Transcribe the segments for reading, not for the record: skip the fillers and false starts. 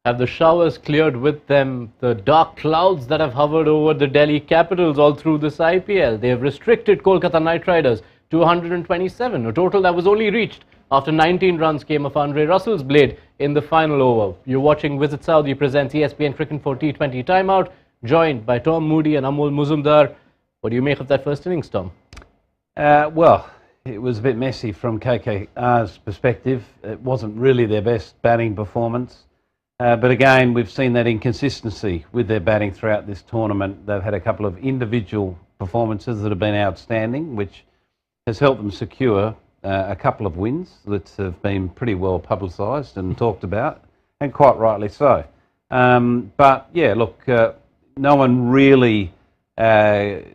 Have the showers cleared with them the dark clouds that have hovered over the Delhi Capitals all through this IPL? They have restricted Kolkata Knight Riders to 127, a total that was only reached after 19 runs came of Andre Russell's blade in the final over. You're watching Visit Saudi presents ESPNcricinfo T20 Timeout, joined by Tom Moody and Amol Muzumdar. What do you make of that first innings, Tom? Well, it was a bit messy from KKR's perspective. It wasn't really their best batting performance. But again, we've seen that inconsistency with their batting throughout this tournament. They've had a couple of individual performances that have been outstanding, which has helped them secure a couple of wins that have been pretty well publicised and talked about, and quite rightly so. But yeah, look, no one really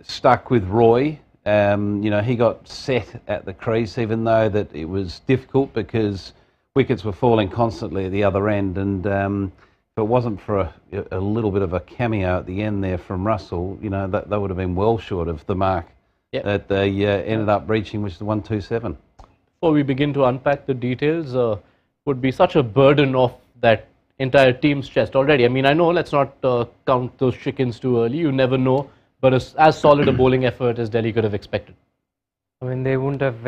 stuck with Roy. He got set at the crease, even though that it was difficult because wickets were falling constantly at the other end, and if it wasn't for a little bit of a cameo at the end there from Russell, that would have been well short of the mark that they ended up reaching, which is the 127. Before we begin to unpack the details, would be such a burden off that entire team's chest already. I mean, I know, let's not count those chickens too early. You never know, but as solid a bowling effort as Delhi could have expected. I mean, they wouldn't have,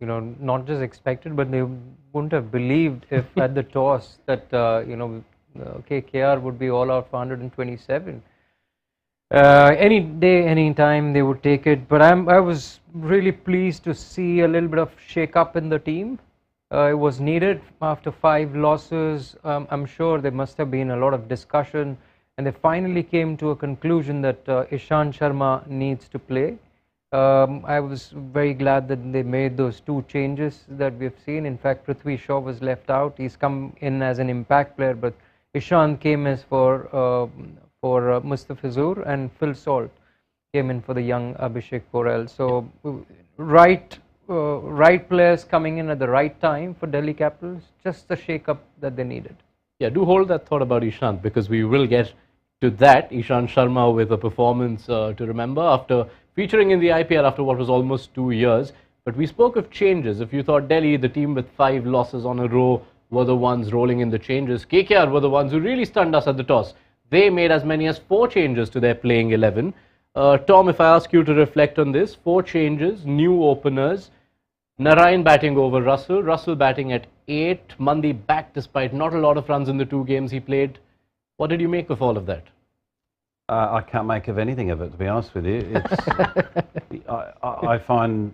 not just expected, but they wouldn't have believed if at the toss that, KKR would be all out for 127. Any day, any time they would take it. But I was really pleased to see a little bit of shake-up in the team. It was needed after 5 losses. I'm sure there must have been a lot of discussion, and they finally came to a conclusion that Ishant Sharma needs to play. I was very glad that they made those 2 changes that we've seen. In fact, Prithvi Shaw was left out. He's come in as an impact player, but Ishant came as for Mustafizur, and Phil Salt came in for the young Abhishek Porel. So right players coming in at the right time for Delhi Capitals, just the shake-up that they needed. Yeah, do hold that thought about Ishant, because we will get to that. Ishant Sharma with a performance to remember after featuring in the IPL after what was almost 2 years. But we spoke of changes. If you thought Delhi, the team with 5 losses on a row, were the ones rolling in the changes, KKR were the ones who really stunned us at the toss. They made as many as 4 changes to their playing 11. Tom, if I ask you to reflect on this, 4 changes, new openers, Narayan batting over Russell, Russell batting at 8, Mandi back despite not a lot of runs in the 2 games he played. What did you make of all of that? I can't make of anything of it, to be honest with you. It's, I find,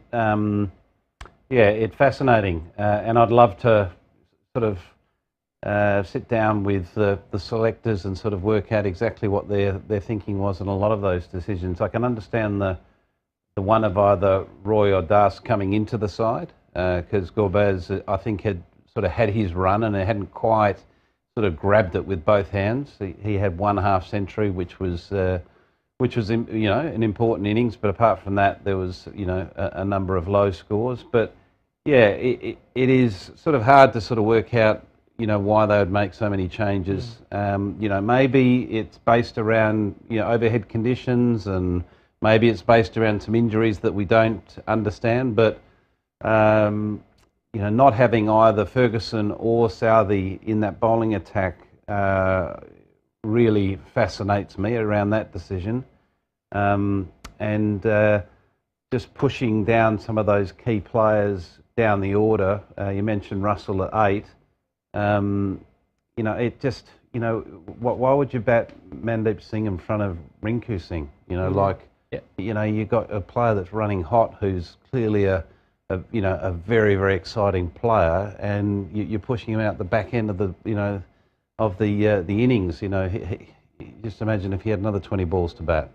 it fascinating, and I'd love to sort of sit down with the selectors and sort of work out exactly what their thinking was on a lot of those decisions. I can understand the one of either Roy or Das coming into the side, because Gurbaz, I think, had sort of had his run and it hadn't quite sort of grabbed it with both hands. He had 1 half century, which was an important innings, but apart from that, there was a number of low scores. But yeah, it is sort of hard to sort of work out why they would make so many changes. Maybe it's based around overhead conditions, and maybe it's based around some injuries that we don't understand. But not having either Ferguson or Southey in that bowling attack really fascinates me around that decision. And just pushing down some of those key players down the order. You mentioned Russell at 8. It just, why would you bat Mandeep Singh in front of Rinku Singh? You got a player that's running hot who's clearly a very, very exciting player, and you're pushing him out the back end of the innings. Just imagine if he had another 20 balls to bat.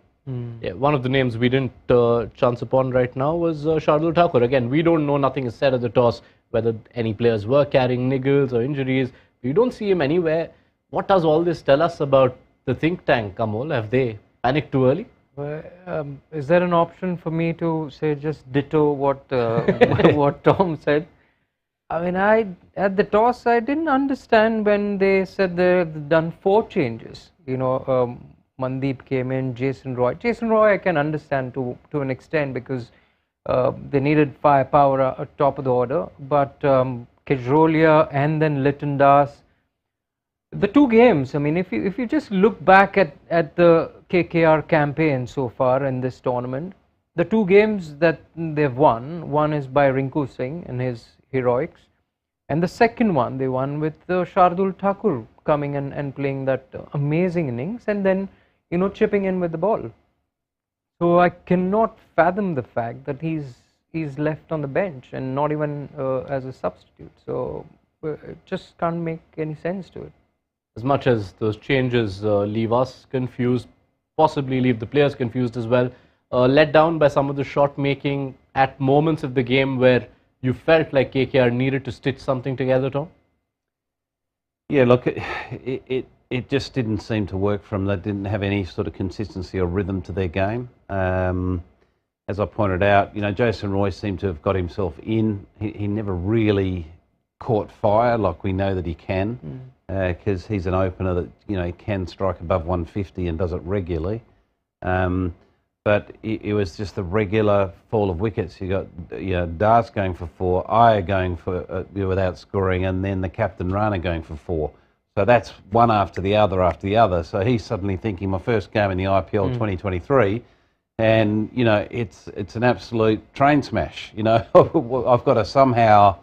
Yeah, one of the names we didn't chance upon right now was Shardul Thakur. Again, we don't know, nothing is said at the toss, whether any players were carrying niggles or injuries. We don't see him anywhere. What does all this tell us about the think tank, Amol? Have they panicked too early? Is there an option for me to say just ditto what what Tom said? I mean, at the toss, I didn't understand when they said they've done 4 changes. Mandeep came in, Jason Roy. Jason Roy I can understand to an extent, because they needed firepower at top of the order. But Kejrolia and then Litton Das, The two games, I mean, if you just look back at the KKR campaign so far in this tournament, the two games that they've won, one is by Rinku Singh and his heroics, and the second one they won with Shardul Thakur coming and playing that amazing innings and then, you know, chipping in with the ball. So I cannot fathom the fact that he's left on the bench and not even as a substitute. So it just can't make any sense to it. As much as those changes leave us confused, possibly leave the players confused as well, let down by some of the shot making at moments of the game where you felt like KKR needed to stitch something together, Tom? Yeah, look, it just didn't seem to work for them. They didn't have any sort of consistency or rhythm to their game. As I pointed out, you know, Jason Roy seemed to have got himself in. He never really caught fire like we know that he can, because he's an opener that, you know, can strike above 150 and does it regularly. But it was just the regular fall of wickets. You got, you know, Das going for 4, Iyer going for without scoring, and then the captain Rana going for 4. So that's one after the other. So he's suddenly thinking, my first game in the IPL 2023, and you know, it's an absolute train smash. You know, I've got to somehow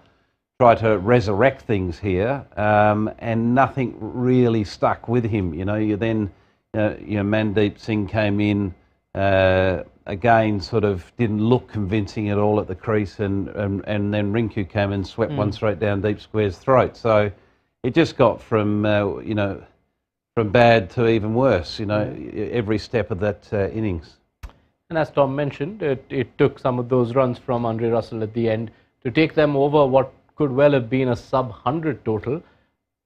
try to resurrect things here, and nothing really stuck with him. You know, Mandeep Singh came in. Again, sort of didn't look convincing at all at the crease, and then Rinku came and swept one straight down Deep Square's throat. So it just got from you know, from bad to even worse. You know, every step of that innings. And as Tom mentioned, it took some of those runs from Andre Russell at the end to take them over what could well have been a sub-100 total.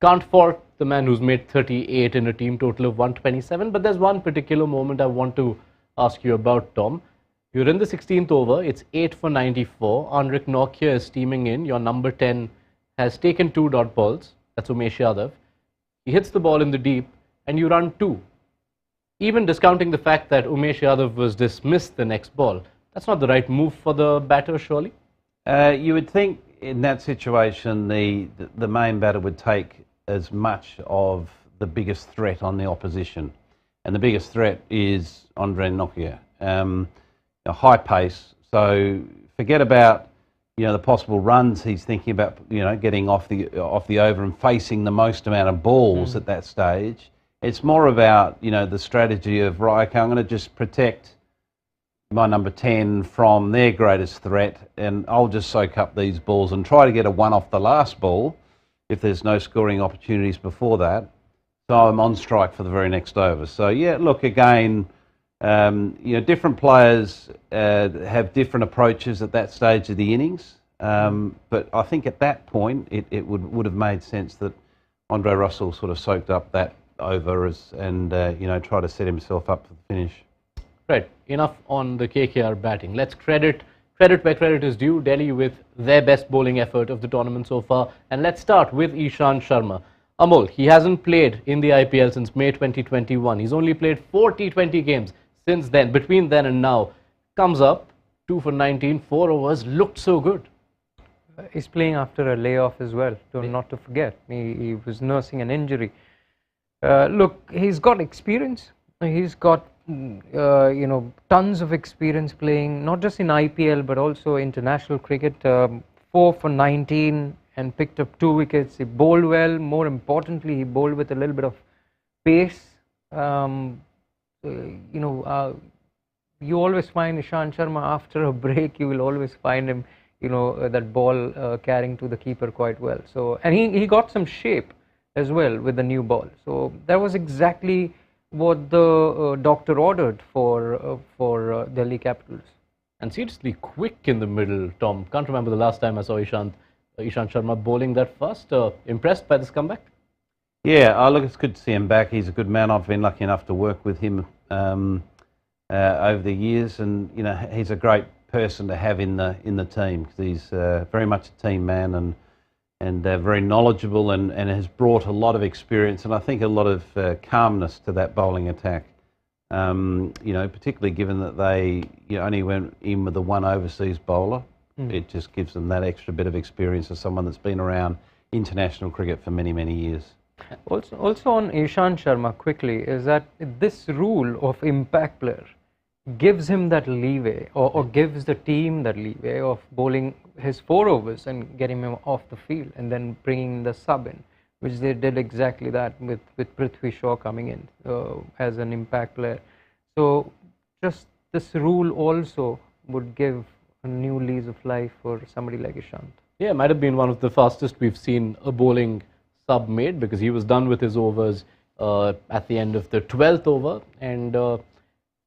Can't fault the man who's made 38 in a team total of 127, but there's one particular moment I want to ask you about, Tom. You're in the 16th over, it's 8 for 94. Anrik Nortje is steaming in. Your number 10 has taken 2 dot balls. That's Umesh Yadav. He hits the ball in the deep and you run 2. Even discounting the fact that Umesh Yadav was dismissed the next ball, that's not the right move for the batter, surely? You would think in that situation the main batter would take as much of the biggest threat on the opposition. And the biggest threat is Andre Nortje. A high pace, so forget about, you know, the possible runs. He's thinking about, you know, getting off the over and facing the most amount of balls at that stage. It's more about, you know, the strategy of, right, okay, I'm going to just protect my number 10 from their greatest threat, and I'll just soak up these balls and try to get a 1 off the last ball if there's no scoring opportunities before that. So I'm on strike for the very next over. So yeah, look, again, you know, different players have different approaches at that stage of the innings. But I think at that point, it would have made sense that Andre Russell sort of soaked up that over and you know, try to set himself up for the finish. Right. Enough on the KKR batting. Let's credit where credit is due. Delhi with their best bowling effort of the tournament so far. And let's start with Ishant Sharma. Amol, he hasn't played in the IPL since May 2021. He's only played 4 T20 games since then. Between then and now, comes up 2 for 19, 4 overs, looked so good. He's playing after a layoff as well, not to forget. He was nursing an injury. Look, he's got experience. He's got you know, tons of experience playing, not just in IPL but also international cricket. 4 for 19 and picked up 2 wickets. He bowled well. More importantly, he bowled with a little bit of pace. You know, you always find Ishant Sharma after a break. You will always find him, you know, that ball carrying to the keeper quite well. So, and he got some shape as well with the new ball. So that was exactly what the doctor ordered for Delhi Capitals. And seriously quick in the middle, Tom. Can't remember the last time I saw Ishant Sharma bowling that fast. Impressed by this comeback? Yeah, look, it's good to see him back. He's a good man. I've been lucky enough to work with him over the years, and you know, he's a great person to have in the team, because he's very much a team man and very knowledgeable and has brought a lot of experience and I think a lot of calmness to that bowling attack. You know, particularly given that they only went in with the one overseas bowler. It just gives them that extra bit of experience as someone that's been around international cricket for many, many years. Also on Ishant Sharma quickly is that this rule of impact player gives him that leeway or gives the team that leeway of bowling his 4 overs and getting him off the field and then bringing the sub in, which they did exactly that with Prithvi Shaw coming in as an impact player. So just this rule also would give a new lease of life for somebody like Ishant. Yeah, might have been one of the fastest we've seen a bowling sub made, because he was done with his overs at the end of the 12th over. And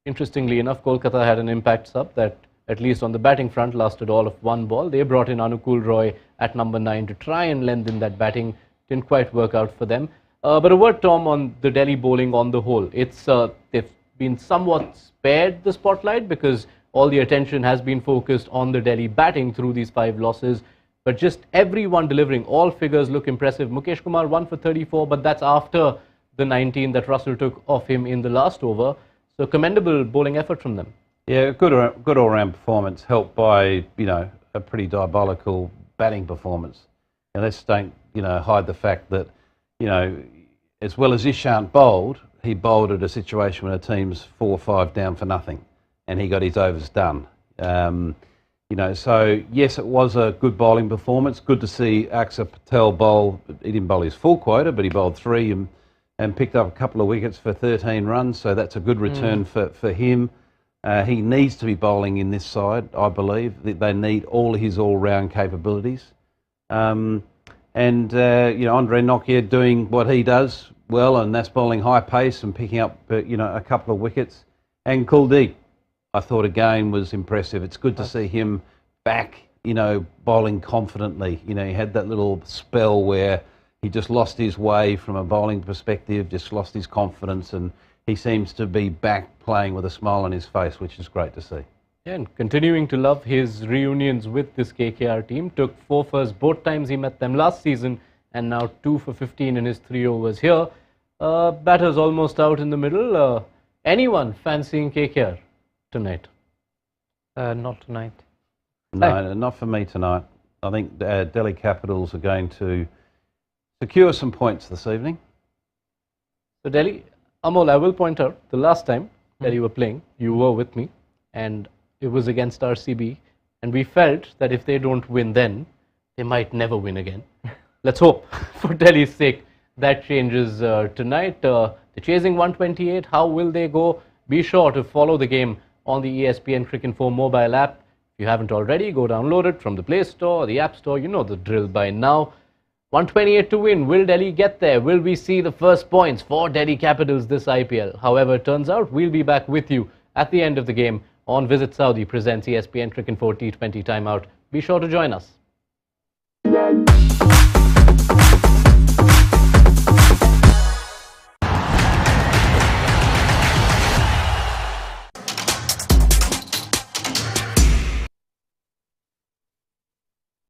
interestingly enough, Kolkata had an impact sub that, at least on the batting front, lasted all of 1 ball. They brought in Anukul Roy at number 9 to try and lengthen that batting. Didn't quite work out for them. But a word, Tom, on the Delhi bowling on the whole. It's they've been somewhat spared the spotlight because all the attention has been focused on the Delhi batting through these 5 losses. But just everyone delivering, all figures look impressive. Mukesh Kumar 1 for 34, but that's after the 19 that Russell took off him in the last over. So commendable bowling effort from them. Yeah, good all-round performance, helped by, a pretty diabolical batting performance. And let's don't, hide the fact that, as well as Ishant bowled, he bowled at a situation when a team's 4 or 5 down for nothing, and he got his overs done. So yes, it was a good bowling performance. Good to see Akshar Patel bowl. He didn't bowl his full quota, but he bowled 3 and picked up a couple of wickets for 13 runs. So that's a good return for him. He needs to be bowling in this side, I believe. They need all his all-round capabilities. Andre Nokia doing what he does well, and that's bowling high pace and picking up, a couple of wickets. And Kuldeep, I thought again was impressive. It's good to see him back, bowling confidently. He had that little spell where he just lost his way from a bowling perspective, just lost his confidence, and he seems to be back playing with a smile on his face, which is great to see. Yeah, and continuing to love his reunions with this KKR team. Took 4 first both times he met them last season, and now 2 for 15 in his 3 overs here. Batter's almost out in the middle. Anyone fancying KKR tonight? Not tonight. No, not for me tonight. I think Delhi Capitals are going to secure some points this evening. So Delhi, Amol, I will point out, the last time Delhi were playing, you were with me, and it was against RCB, and we felt that if they don't win then, they might never win again. Let's hope, for Delhi's sake, that changes tonight. They're chasing 128. How will they go? Be sure to follow the game on the ESPNcricinfo mobile app. If you haven't already, go download it from the Play Store or the App Store. You know the drill by now. 128 to win. Will Delhi get there? Will we see the first points for Delhi Capitals this IPL? However it turns out, we'll be back with you at the end of the game on Visit Saudi presents ESPNcricinfo T20 Timeout. Be sure to join us.